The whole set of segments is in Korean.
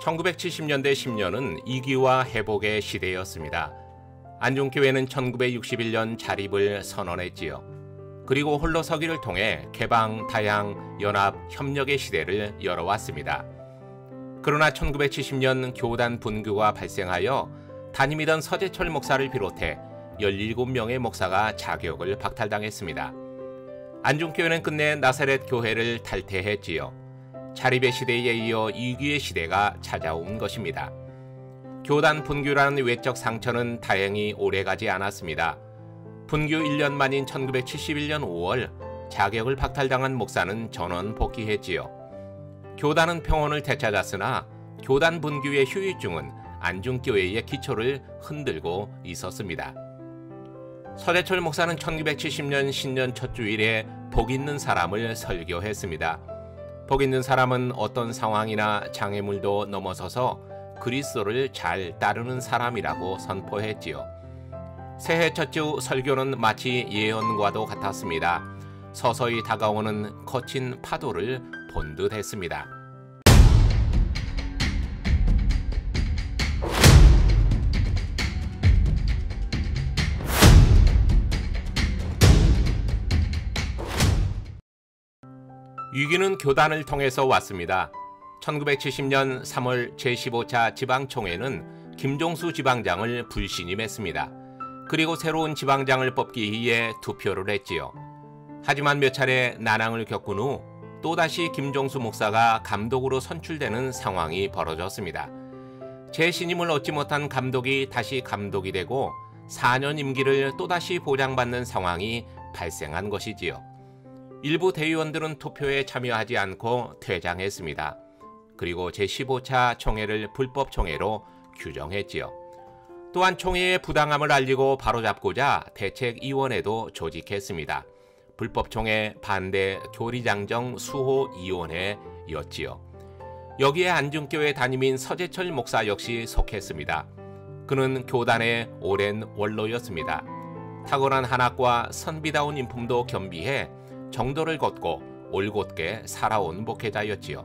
1970년대 10년은 이기와 회복의 시대였습니다. 안중교회는 1961년 자립을 선언했지요. 그리고 홀로 서기를 통해 개방, 다양, 연합, 협력의 시대를 열어왔습니다. 그러나 1970년 교단 분규가 발생하여 담임이던 서재철 목사를 비롯해 17명의 목사가 자격을 박탈당했습니다. 안중교회는 끝내 나사렛 교회를 탈퇴했지요. 자립의 시대에 이어 이기의 시대가 찾아온 것입니다. 교단 분규라는 외적 상처는 다행히 오래가지 않았습니다. 분규 1년 만인 1971년 5월 자격을 박탈당한 목사는 전원 복귀했지요. 교단은 평온을 되찾았으나 교단 분규의 후유증은 안중교회의 기초를 흔들고 있었습니다. 서재철 목사는 1970년 신년 첫 주일에 복 있는 사람을 설교했습니다. 복 있는 사람은 어떤 상황이나 장애물도 넘어서서 그리스도를 잘 따르는 사람이라고 선포했지요. 새해 첫 주 설교는 마치 예언과도 같았습니다. 서서히 다가오는 거친 파도를 본 듯 했습니다. 위기는 교단을 통해서 왔습니다. 1970년 3월 제15차 지방총회는 김종수 지방장을 불신임했습니다. 그리고 새로운 지방장을 뽑기 위해 투표를 했지요. 하지만 몇 차례 난항을 겪은 후 또다시 김종수 목사가 감독으로 선출되는 상황이 벌어졌습니다. 재신임을 얻지 못한 감독이 다시 감독이 되고 4년 임기를 또다시 보장받는 상황이 발생한 것이지요. 일부 대의원들은 투표에 참여하지 않고 퇴장했습니다. 그리고 제15차 총회를 불법총회로 규정했지요. 또한 총회의 부당함을 알리고 바로잡고자 대책위원회도 조직했습니다. 불법총회 반대 교리장정 수호위원회였지요. 여기에 안중교회 담임인 서재철 목사 역시 속했습니다. 그는 교단의 오랜 원로였습니다. 탁월한 한학과 선비다운 인품도 겸비해 정도를 걷고 올곧게 살아온 목회자였지요.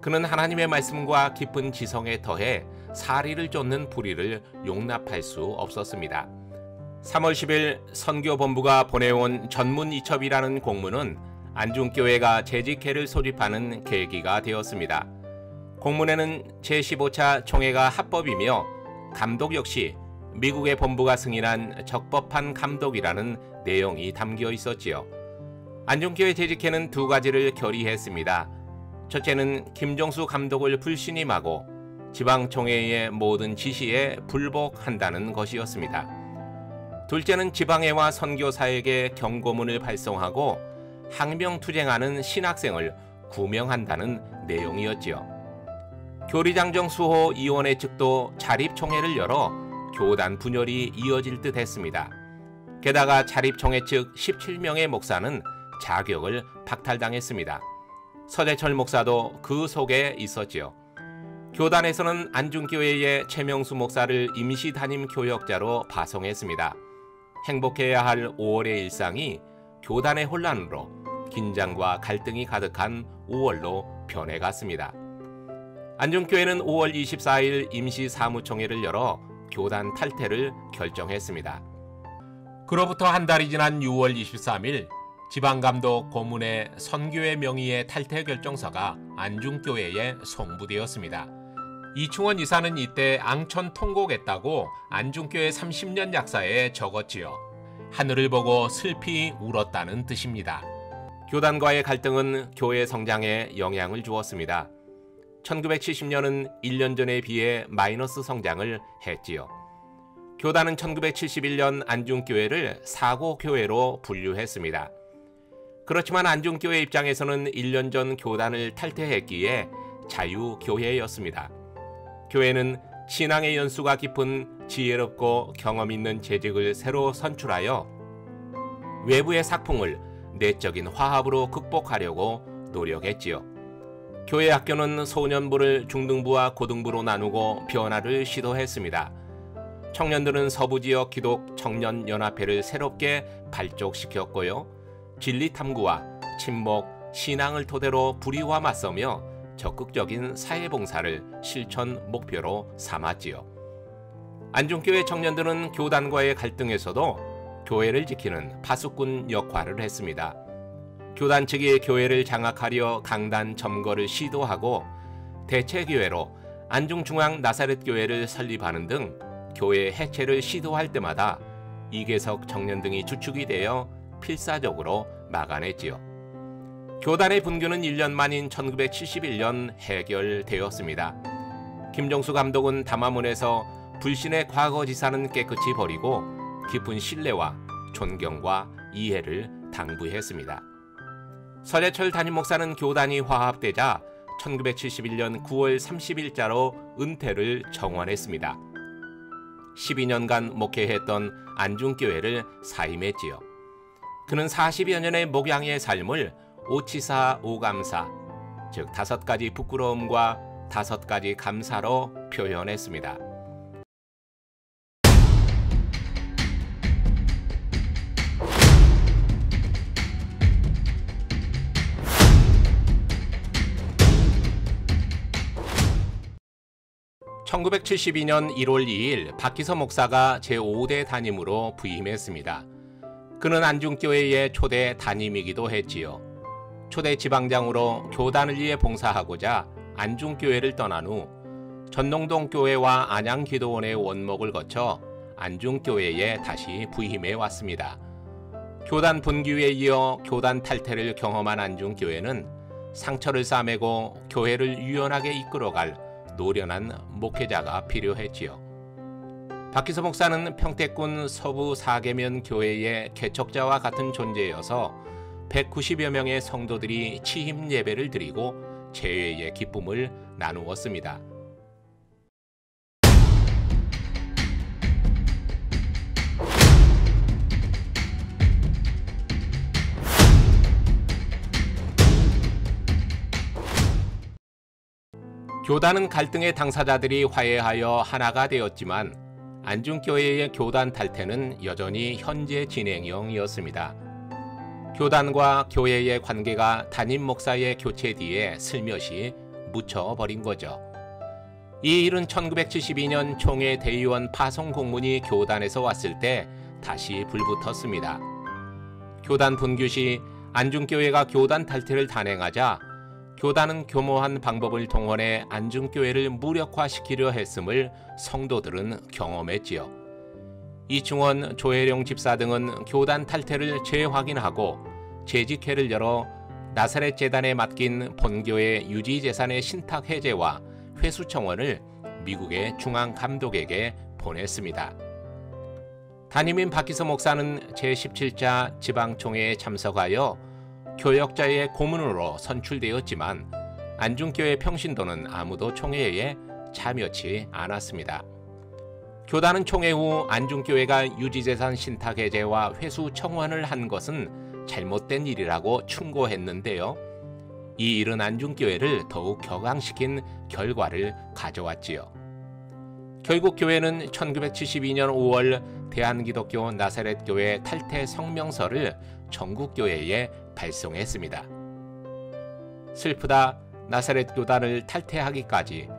그는 하나님의 말씀과 깊은 지성에 더해 사리를 쫓는 불의를 용납할 수 없었습니다. 3월 10일 선교본부가 보내온 전문이첩이라는 공문은 안중교회가 재직회를 소집하는 계기가 되었습니다. 공문에는 제15차 총회가 합법이며 감독 역시 미국의 본부가 승인한 적법한 감독이라는 내용이 담겨 있었지요. 안중교회 재직회는 두 가지를 결의했습니다. 첫째는 김종수 감독을 불신임하고 지방총회의 모든 지시에 불복한다는 것이었습니다. 둘째는 지방회와 선교사에게 경고문을 발송하고 항명투쟁하는 신학생을 구명한다는 내용이었지요. 교리장정 수호위원회 측도 자립총회를 열어 교단 분열이 이어질 듯 했습니다. 게다가 자립총회 측 17명의 목사는 자격을 박탈당했습니다. 서재철 목사도 그 속에 있었지요. 교단에서는 안중교회의 최명수 목사를 임시 담임 교역자로 파송했습니다. 행복해야 할 5월의 일상이 교단의 혼란으로 긴장과 갈등이 가득한 5월로 변해갔습니다. 안중교회는 5월 24일 임시 사무총회를 열어 교단 탈퇴를 결정했습니다. 그로부터 한 달이 지난 6월 23일 지방감독 고문의 선교회 명의의 탈퇴 결정서가 안중교회에 송부되었습니다. 이충원 이사는 이때 앙천 통곡했다고 안중교회 30년 약사에 적었지요. 하늘을 보고 슬피 울었다는 뜻입니다. 교단과의 갈등은 교회 성장에 영향을 주었습니다. 1970년은 1년 전에 비해 마이너스 성장을 했지요. 교단은 1971년 안중교회를 사고교회로 분류했습니다. 그렇지만 안중교회 입장에서는 1년 전 교단을 탈퇴했기에 자유교회였습니다. 교회는 신앙의 연수가 깊은 지혜롭고 경험 있는 재직을 새로 선출하여 외부의 삭풍을 내적인 화합으로 극복하려고 노력했지요. 교회 학교는 소년부를 중등부와 고등부로 나누고 변화를 시도했습니다. 청년들은 서부지역 기독 청년연합회를 새롭게 발족시켰고요. 진리탐구와 친목, 신앙을 토대로 불의와 맞서며 적극적인 사회봉사를 실천 목표로 삼았지요. 안중교회 청년들은 교단과의 갈등에서도 교회를 지키는 파수꾼 역할을 했습니다. 교단 측이 교회를 장악하려 강단 점거를 시도하고 대체교회로 안중중앙 나사렛교회를 설립하는 등 교회 해체를 시도할 때마다 이계석 청년 등이 주축이 되어 필사적으로 막아냈지요. 교단의 분규는 1년 만인 1971년 해결되었습니다. 김종수 감독은 담화문에서 불신의 과거지사는 깨끗이 버리고 깊은 신뢰와 존경과 이해를 당부했습니다. 서재철 담임 목사는 교단이 화합되자 1971년 9월 30일자로 은퇴를 정원했습니다. 12년간 목회했던 안중교회를 사임했지요. 그는 40여 년의 목양의 삶을 오치사 오감사, 즉 5가지 부끄러움과 5가지 감사로 표현했습니다. (1972년 1월 2일) 박기서 목사가 제5대 담임으로 부임했습니다. 그는 안중교회의 초대 담임이기도 했지요. 초대 지방장으로 교단을 위해 봉사하고자 안중교회를 떠난 후 전농동 교회와 안양기도원의 원목을 거쳐 안중교회에 다시 부임해 왔습니다. 교단 분규에 이어 교단 탈퇴를 경험한 안중교회는 상처를 싸매고 교회를 유연하게 이끌어갈 노련한 목회자가 필요했지요. 박기서 목사는 평택군 서부 사계면 교회의 개척자와 같은 존재여서 190여 명의 성도들이 취임 예배를 드리고 재회의 기쁨을 나누었습니다. 교단은 갈등의 당사자들이 화해하여 하나가 되었지만 안중교회의 교단 탈퇴는 여전히 현재 진행형이었습니다. 교단과 교회의 관계가 담임 목사의 교체 뒤에 슬며시 묻혀버린 거죠. 이 일은 1972년 총회 대의원 파송 공문이 교단에서 왔을 때 다시 불붙었습니다. 교단 분규 시 안중교회가 교단 탈퇴를 단행하자 교단은 교모한 방법을 동원해 안중교회를 무력화시키려 했음을 성도들은 경험했지요. 이충원, 조혜룡 집사 등은 교단 탈퇴를 재확인하고 재직회를 열어 나사렛 재단에 맡긴 본교회 유지재산의 신탁 해제와 회수 청원을 미국의 중앙감독에게 보냈습니다. 담임인 박기서 목사는 제17차 지방총회에 참석하여 교역자의 고문으로 선출되었지만 안중교회 평신도는 아무도 총회에 참여치 않았습니다. 교단은 총회 후 안중교회가 유지재산 신탁 해제와 회수 청원을 한 것은 잘못된 일이라고 충고했는데요. 이 일은 안중교회를 더욱 격앙시킨 결과를 가져왔지요. 결국 교회는 1972년 5월 대한기독교 나사렛교회 탈퇴 성명서를 전국교회에 발송했습니다. 슬프다. 나사렛 교단을 탈퇴하기까지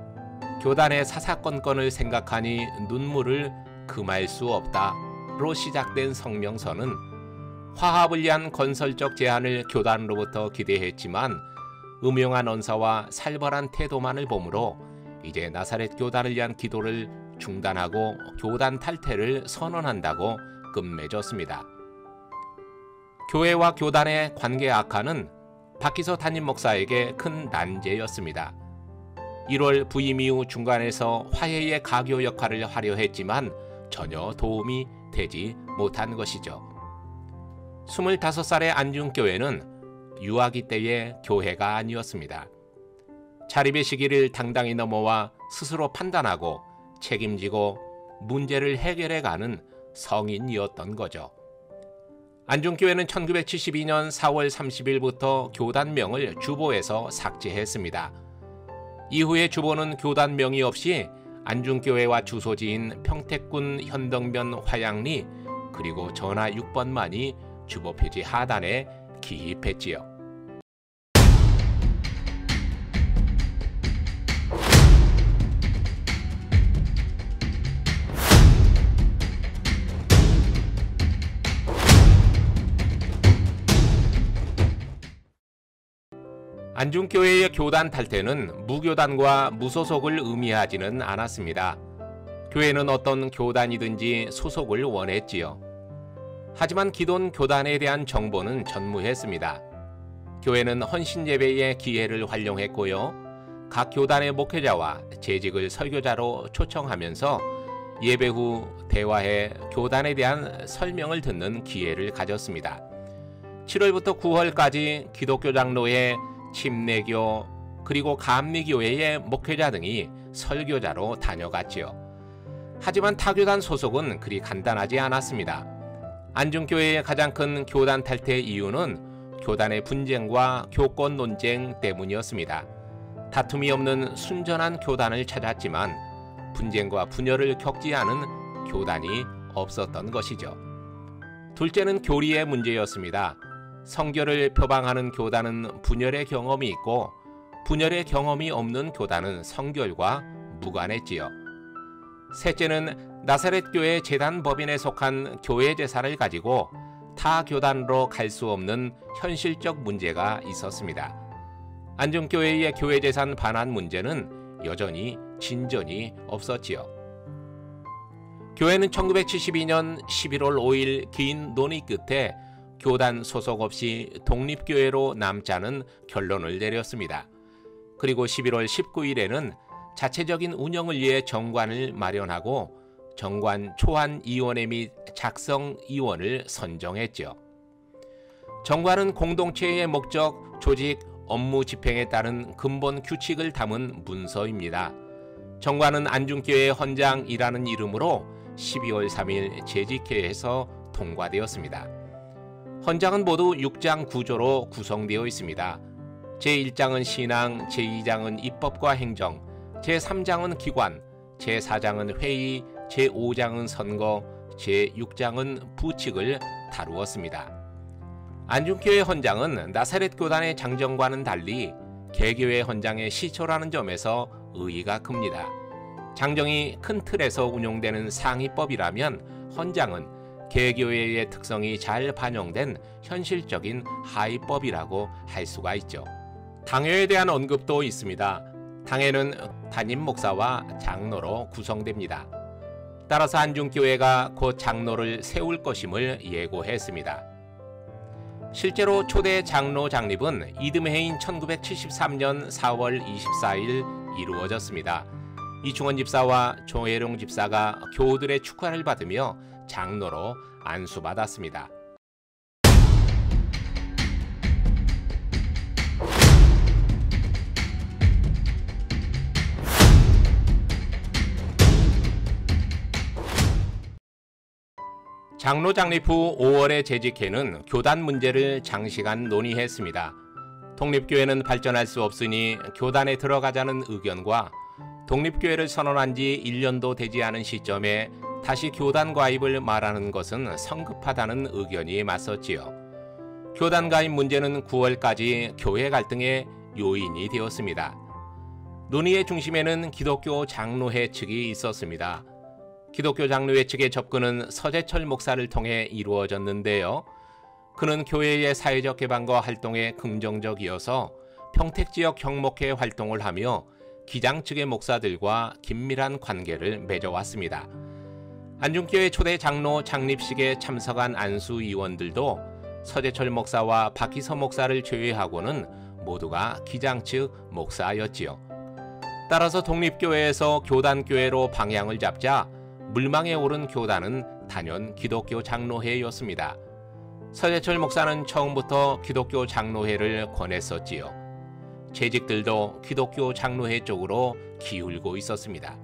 교단의 사사건건을 생각하니 눈물을 금할 수 없다로 시작된 성명서는 화합을 위한 건설적 제안을 교단으로부터 기대했지만 음흉한 언사와 살벌한 태도만을 보므로 이제 나사렛 교단을 위한 기도를 중단하고 교단 탈퇴를 선언한다고 끝맺었습니다. 교회와 교단의 관계 악화는 박기서 담임 목사에게 큰 난제였습니다. 1월 부임 이후 중간에서 화해의 가교 역할을 하려 했지만 전혀 도움이 되지 못한 것이죠. 25살의 안중교회는 유아기 때의 교회가 아니었습니다. 자립의 시기를 당당히 넘어와 스스로 판단하고 책임지고 문제를 해결해가는 성인이었던 거죠. 안중교회는 1972년 4월 30일부터 교단명을 주보에서 삭제했습니다. 이후에 주보는 교단명이 없이 안중교회와 주소지인 평택군 현덕면 화양리 그리고 전화 6번만이 주보 표지 하단에 기입했지요. 안중교회의 교단 탈퇴는 무교단과 무소속을 의미하지는 않았습니다. 교회는 어떤 교단이든지 소속을 원했지요. 하지만 기존 교단에 대한 정보는 전무했습니다. 교회는 헌신예배의 기회를 활용했고요. 각 교단의 목회자와 재직을 설교자로 초청하면서 예배 후 대화해 교단에 대한 설명을 듣는 기회를 가졌습니다. 7월부터 9월까지 기독교 장로회, 침례교, 그리고 감리교회의 목회자 등이 설교자로 다녀갔지요. 하지만 타교단 소속은 그리 간단하지 않았습니다. 안중교회의 가장 큰 교단 탈퇴 이유는 교단의 분쟁과 교권 논쟁 때문이었습니다. 다툼이 없는 순전한 교단을 찾았지만 분쟁과 분열을 겪지 않은 교단이 없었던 것이죠. 둘째는 교리의 문제였습니다. 성결을 표방하는 교단은 분열의 경험이 있고 분열의 경험이 없는 교단은 성결과 무관했지요. 셋째는 나사렛 교회 재단 법인에 속한 교회 재산을 가지고 타 교단으로 갈 수 없는 현실적 문제가 있었습니다. 안중교회의 교회 재산 반환 문제는 여전히 진전이 없었지요. 교회는 1972년 11월 5일 긴 논의 끝에 교단 소속 없이 독립교회로 남자는 결론을 내렸습니다. 그리고 11월 19일에는 자체적인 운영을 위해 정관을 마련하고 정관 초안위원회 및 작성위원을 선정했죠. 정관은 공동체의 목적, 조직, 업무 집행에 따른 근본 규칙을 담은 문서입니다. 정관은 안중교회 헌장이라는 이름으로 12월 3일 재직회에서 통과되었습니다. 헌장은 모두 6장 구조로 구성되어 있습니다. 제1장은 신앙, 제2장은 입법과 행정, 제3장은 기관, 제4장은 회의, 제5장은 선거, 제6장은 부칙을 다루었습니다. 안중교회 헌장은 나사렛 교단의 장정과는 달리 개교회 헌장의 시초라는 점에서 의의가 큽니다. 장정이 큰 틀에서 운용되는 상위법이라면 헌장은 개교회의 특성이 잘 반영된 현실적인 하위법이라고 할 수가 있죠. 당회에 대한 언급도 있습니다. 당회는 담임 목사와 장로로 구성됩니다. 따라서 안중교회가 곧 장로를 세울 것임을 예고했습니다. 실제로 초대 장로 장립은 이듬해인 1973년 4월 24일 이루어졌습니다. 이충원 집사와 조혜룡 집사가 교우들의 축하를 받으며 장로로 안수받았습니다. 장로 장립 후 5월에 재직회는 교단 문제를 장시간 논의했습니다. 독립교회는 발전할 수 없으니 교단에 들어가자는 의견과 독립교회를 선언한 지 1년도 되지 않은 시점에 다시 교단 가입을 말하는 것은 성급하다는 의견이 맞섰지요. 교단 가입 문제는 9월까지 교회 갈등의 요인이 되었습니다. 논의의 중심에는 기독교 장로회 측이 있었습니다. 기독교 장로회 측의 접근은 서재철 목사를 통해 이루어졌는데요. 그는 교회의 사회적 개방과 활동에 긍정적이어서 평택 지역 경목회 활동을 하며 기장 측의 목사들과 긴밀한 관계를 맺어왔습니다. 안중교회 초대 장로 장립식에 참석한 안수위원들도 서재철 목사와 박희서 목사를 제외하고는 모두가 기장 측 목사였지요. 따라서 독립교회에서 교단교회로 방향을 잡자 물망에 오른 교단은 단연 기독교 장로회였습니다. 서재철 목사는 처음부터 기독교 장로회를 권했었지요. 재직들도 기독교 장로회 쪽으로 기울고 있었습니다.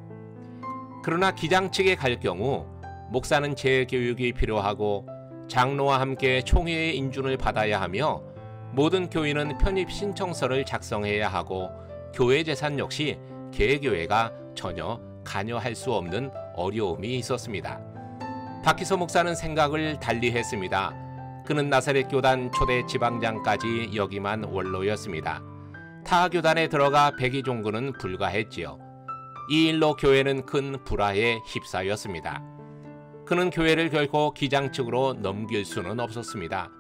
그러나 기장 측에 갈 경우 목사는 재교육이 필요하고 장로와 함께 총회의 인준을 받아야 하며 모든 교인은 편입 신청서를 작성해야 하고 교회 재산 역시 개교회가 전혀 관여할 수 없는 어려움이 있었습니다. 박희서 목사는 생각을 달리 했습니다. 그는 나사렛 교단 초대 지방장까지 역임한 원로였습니다. 타 교단에 들어가 백의종군은 불가했지요. 이 일로 교회는 큰 불화에 휩싸였습니다. 그는 교회를 결코 기장 측으로 넘길 수는 없었습니다.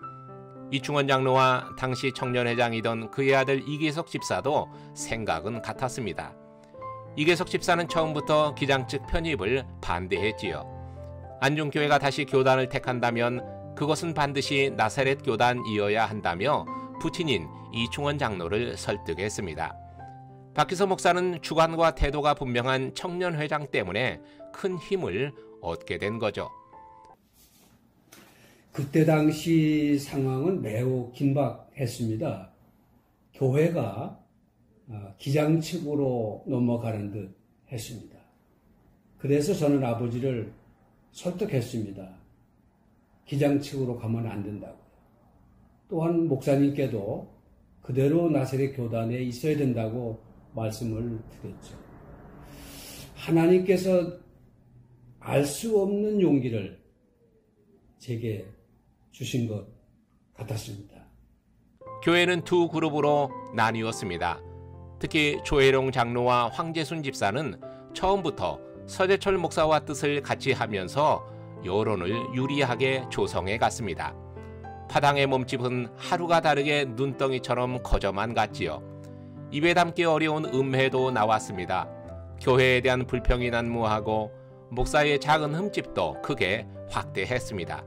이충원 장로와 당시 청년회장이던 그의 아들 이계석 집사도 생각은 같았습니다. 이계석 집사는 처음부터 기장 측 편입을 반대했지요. 안중교회가 다시 교단을 택한다면 그것은 반드시 나사렛 교단이어야 한다며 부친인 이충원 장로를 설득했습니다. 박희서 목사는 주관과 태도가 분명한 청년회장 때문에 큰 힘을 얻게 된 거죠. 그때 당시 상황은 매우 긴박했습니다. 교회가 기장측으로 넘어가는 듯 했습니다. 그래서 저는 아버지를 설득했습니다. 기장측으로 가면 안 된다고요. 또한 목사님께도 그대로 나사렛 교단에 있어야 된다고 말씀을 드렸죠. 하나님께서 알 수 없는 용기를 제게 주신 것 같았습니다. 교회는 두 그룹으로 나뉘었습니다. 특히 조혜룡 장로와 황재순 집사는 처음부터 서재철 목사와 뜻을 같이 하면서 여론을 유리하게 조성해 갔습니다. 파당의 몸집은 하루가 다르게 눈덩이처럼 커져만 갔지요. 입에 담기 어려운 음해도 나왔습니다. 교회에 대한 불평이 난무하고 목사의 작은 흠집도 크게 확대했습니다.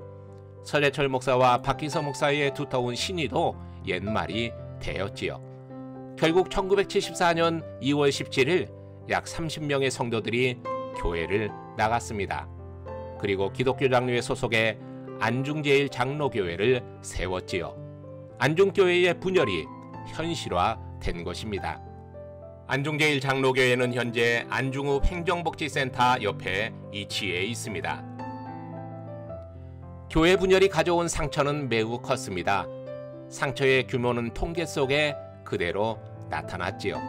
서재철 목사와 박희서 목사의 두터운 신의도 옛말이 되었지요. 결국 1974년 2월 17일 약 30명의 성도들이 교회를 나갔습니다. 그리고 기독교 장로회 소속의 안중제일 장로교회를 세웠지요. 안중교회의 분열이 현실화된 것입니다. 안중제일 장로교회는 현재 안중읍 행정복지센터 옆에 위치해 있습니다. 교회 분열이 가져온 상처는 매우 컸습니다. 상처의 규모는 통계 속에 그대로 나타났지요.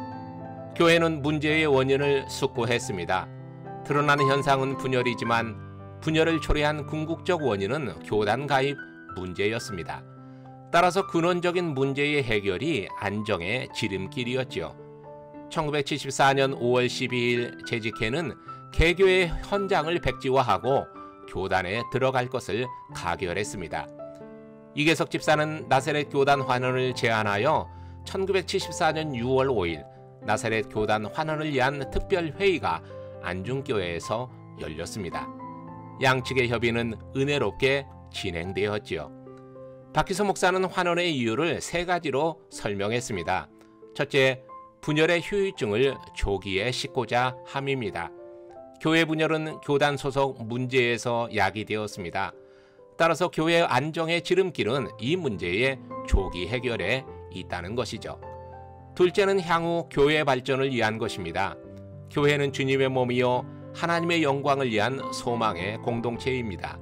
교회는 문제의 원인을 숙고했습니다. 드러나는 현상은 분열이지만 분열을 초래한 궁극적 원인은 교단 가입 문제였습니다. 따라서 근원적인 문제의 해결이 안정의 지름길이었죠. 1974년 5월 12일 재직회는 개교의 헌장을 백지화하고 교단에 들어갈 것을 가결했습니다. 이계석 집사는 나사렛 교단 환원을 제안하여 1974년 6월 5일 나사렛 교단 환원을 위한 특별회의가 안중교회에서 열렸습니다. 양측의 협의는 은혜롭게 진행되었지요. 박희서 목사는 환원의 이유를 세 가지로 설명했습니다. 첫째, 분열의 후유증을 조기에 씻고자 함입니다. 교회 분열은 교단 소속 문제에서 야기되었습니다. 따라서 교회 안정의 지름길은 이 문제의 조기 해결에 있다는 것이죠. 둘째는 향후 교회 발전을 위한 것입니다. 교회는 주님의 몸이요 하나님의 영광을 위한 소망의 공동체입니다.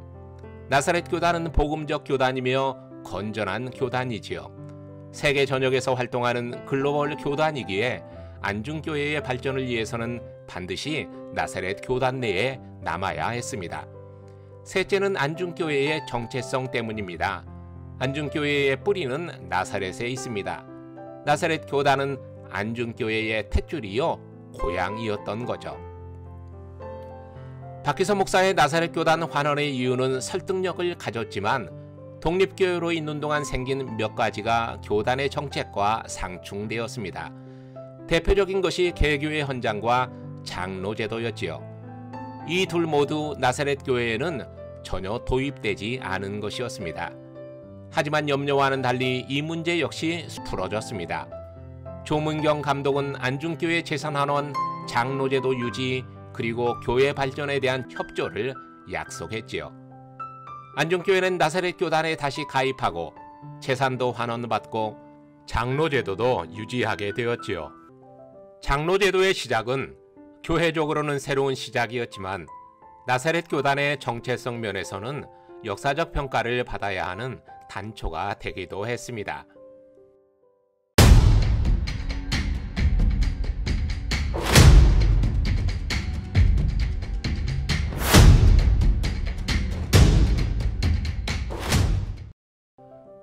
나사렛 교단은 복음적 교단이며 건전한 교단이지요. 세계 전역에서 활동하는 글로벌 교단이기에 안중교회의 발전을 위해서는 반드시 나사렛 교단 내에 남아야 했습니다. 셋째는 안중교회의 정체성 때문입니다. 안중교회의 뿌리는 나사렛에 있습니다. 나사렛 교단은 안중교회의 탯줄이요 고향이었던 거죠. 박희서 목사의 나사렛 교단 환원의 이유는 설득력을 가졌지만 독립교회로 있는 동안 생긴 몇 가지가 교단의 정책과 상충되었습니다. 대표적인 것이 개교의 헌장과 장로제도였지요. 이 둘 모두 나사렛 교회에는 전혀 도입되지 않은 것이었습니다. 하지만 염려와는 달리 이 문제 역시 풀어졌습니다. 조문경 감독은 안중교회 재산환원, 장로제도 유지, 그리고 교회 발전에 대한 협조를 약속했지요. 안중교회는 나사렛 교단에 다시 가입하고 재산도 환원받고 장로제도도 유지하게 되었지요. 장로제도의 시작은 교회적으로는 새로운 시작이었지만 나사렛 교단의 정체성 면에서는 역사적 평가를 받아야 하는 단초가 되기도 했습니다.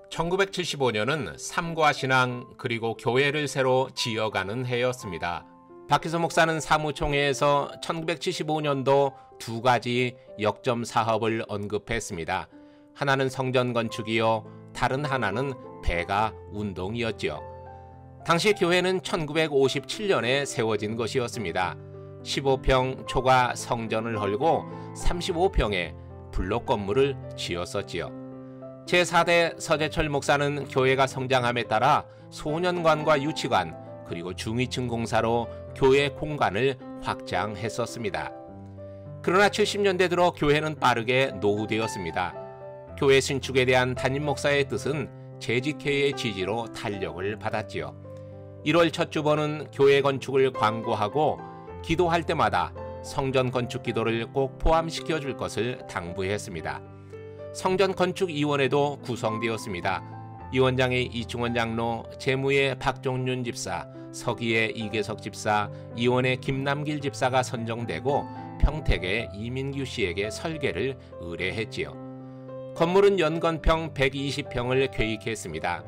(1975년은) 삼과신앙 그리고 교회를 새로 지어가는 해였습니다. 박희서 목사는 사무총회에서 1975년도 두 가지 역점 사업을 언급했습니다. 하나는 성전 건축이요 다른 하나는 배가 운동이었지요. 당시 교회는 1957년에 세워진 것이었습니다. 15평 초과 성전을 헐고 35평의 블록 건물을 지었었지요. 제4대 서재철 목사는 교회가 성장함에 따라 소년관과 유치관 그리고 중위층 공사로 교회 공간을 확장했었습니다. 그러나 70년대 들어 교회는 빠르게 노후되었습니다. 교회 신축에 대한 담임 목사의 뜻은 재직회의 지지로 탄력을 받았지요. 1월 첫 주보는 교회 건축을 광고하고 기도할 때마다 성전 건축 기도를 꼭 포함시켜 줄 것을 당부했습니다. 성전 건축위원회도 구성되었습니다. 위원장의 이충원 장로, 재무의 박종윤 집사, 서기의 이계석 집사, 이원의 김남길 집사가 선정되고 평택의 이민규 씨에게 설계를 의뢰했지요. 건물은 연건평 120평을 계획했습니다.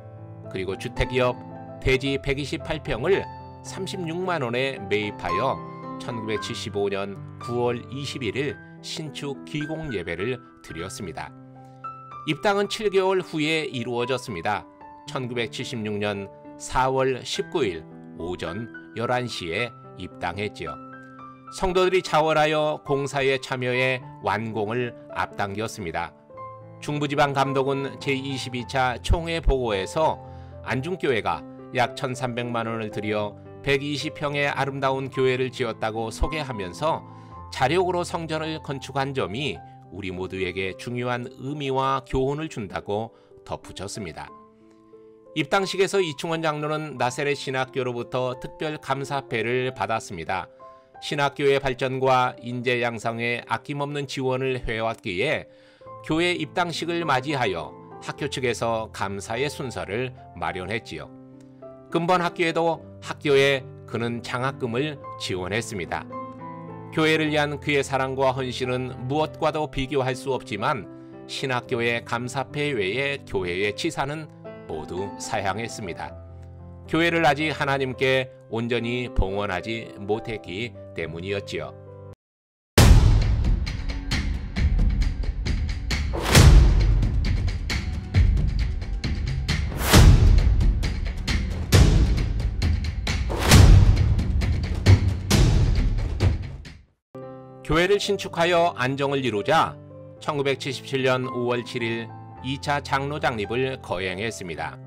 그리고 주택기업 대지 128평을 36만 원에 매입하여 1975년 9월 21일 신축 기공 예배를 드렸습니다. 입당은 7개월 후에 이루어졌습니다. 1976년 4월 19일 오전 11시에 입당했지요. 성도들이 자원하여 공사에 참여해 완공을 앞당겼습니다. 중부지방감독은 제22차 총회 보고에서 안중교회가 약 1,300만 원을 들여 120평의 아름다운 교회를 지었다고 소개하면서 자력으로 성전을 건축한 점이 우리 모두에게 중요한 의미와 교훈을 준다고 덧붙였습니다. 입당식에서 이충원 장로는 나세렛 신학교로부터 특별 감사패를 받았습니다. 신학교의 발전과 인재 양성에 아낌없는 지원을 해왔기에 교회 입당식을 맞이하여 학교 측에서 감사의 순서를 마련했지요. 근본 학교에도 학교에 그는 장학금을 지원했습니다. 교회를 위한 그의 사랑과 헌신은 무엇과도 비교할 수 없지만 신학교의 감사패 외에 교회의 치사는 모두 사양했습니다. 교회를 아직 하나님께 온전히 봉헌하지 못했기 때문이었지요. 교회를 신축하여 안정을 이루자 1977년 5월 7일 2차 장로 장립을 거행했습니다.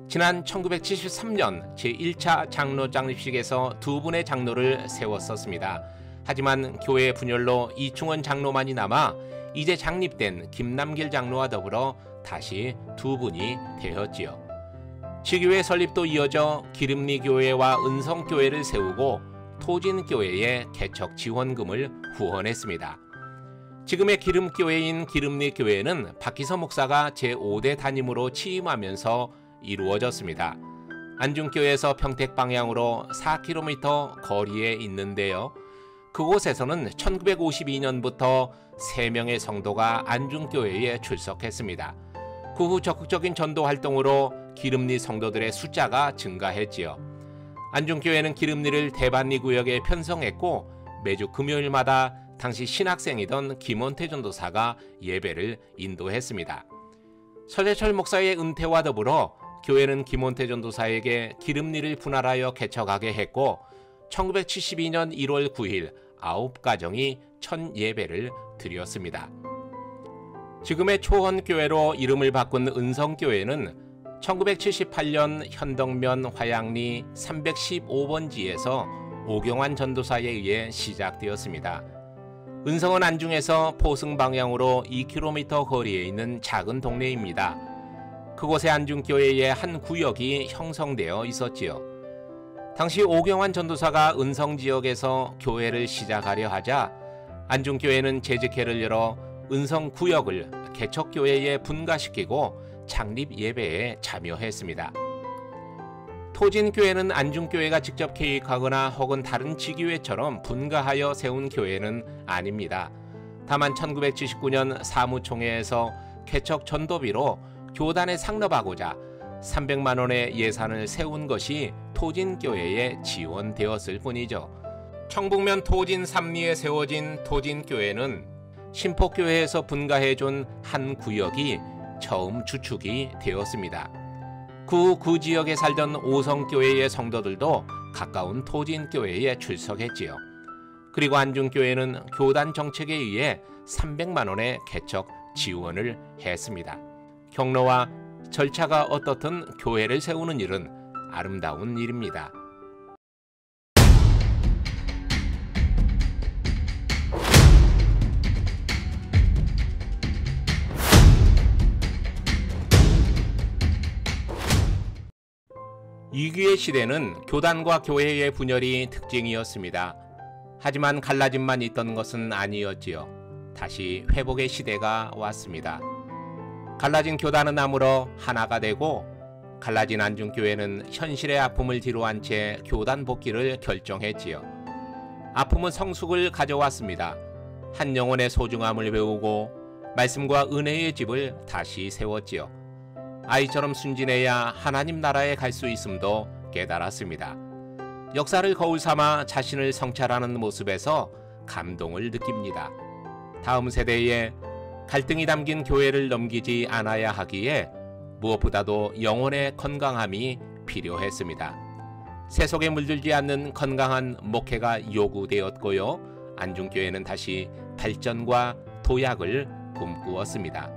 지난 1973년 제1차 장로 장립식에서 두 분의 장로를 세웠었습니다. 하지만 교회 분열로 이충원 장로만이 남아 이제 장립된 김남길 장로와 더불어 다시 두 분이 되었지요. 지교회 설립도 이어져 기름리 교회와 은성교회를 세우고 토진교회에 개척 지원금을 후원했습니다. 지금의 기름교회인 기름리 교회는 박기서 목사가 제5대 담임으로 취임하면서 이루어졌습니다. 안중교회에서 평택 방향으로 4km 거리에 있는데요. 그곳에서는 1952년부터 3명의 성도가 안중교회에 출석했습니다. 그 후 적극적인 전도 활동으로 기름리 성도들의 숫자가 증가했지요. 안중교회는 기름리를 대반리 구역에 편성했고 매주 금요일마다 당시 신학생이던 김원태 전도사가 예배를 인도했습니다. 서재철 목사의 은퇴와 더불어 교회는 김원태 전도사에게 기름리를 분할하여 개척하게 했고 1972년 1월 9일 9가정이 첫 예배를 드렸습니다. 지금의 초원교회로 이름을 바꾼 은성교회는 1978년 현덕면 화양리 315번지에서 오경환 전도사에 의해 시작되었습니다. 은성은 안중에서 포승 방향으로 2km 거리에 있는 작은 동네입니다. 그곳에 안중교회의 한 구역이 형성되어 있었지요. 당시 오경환 전도사가 은성 지역에서 교회를 시작하려 하자 안중교회는 재직회를 열어 은성 구역을 개척교회에 분가시키고 창립 예배에 참여했습니다. 토진교회는 안중교회가 직접 계획하거나 혹은 다른 지교회처럼 분가하여 세운 교회는 아닙니다. 다만 1979년 사무총회에서 개척 전도비로 교단에 상납하고자 300만 원의 예산을 세운 것이 토진교회에 지원되었을 뿐이죠. 청북면 토진 삼리에 세워진 토진교회는 신포교회에서 분가해준 한 구역이 처음 주축이 되었습니다. 그 지역에 살던 오성교회의 성도들도 가까운 토진교회에 출석했지요. 그리고 안중교회는 교단 정책에 의해 300만 원의 개척 지원을 했습니다. 경로와 절차가 어떻든 교회를 세우는 일은 아름다운 일입니다. 이규의 시대는 교단과 교회의 분열이 특징이었습니다. 하지만 갈라짐만 있던 것은 아니었지요. 다시 회복의 시대가 왔습니다. 갈라진 교단은 아물어 하나가 되고 갈라진 안중교회는 현실의 아픔을 뒤로한 채 교단 복귀를 결정했지요. 아픔은 성숙을 가져왔습니다. 한 영혼의 소중함을 배우고 말씀과 은혜의 집을 다시 세웠지요. 아이처럼 순진해야 하나님 나라에 갈 수 있음도 깨달았습니다. 역사를 거울 삼아 자신을 성찰하는 모습에서 감동을 느낍니다. 다음 세대에 갈등이 담긴 교회를 넘기지 않아야 하기에 무엇보다도 영혼의 건강함이 필요했습니다. 세속에 물들지 않는 건강한 목회가 요구되었고요. 안중교회는 다시 발전과 도약을 꿈꾸었습니다.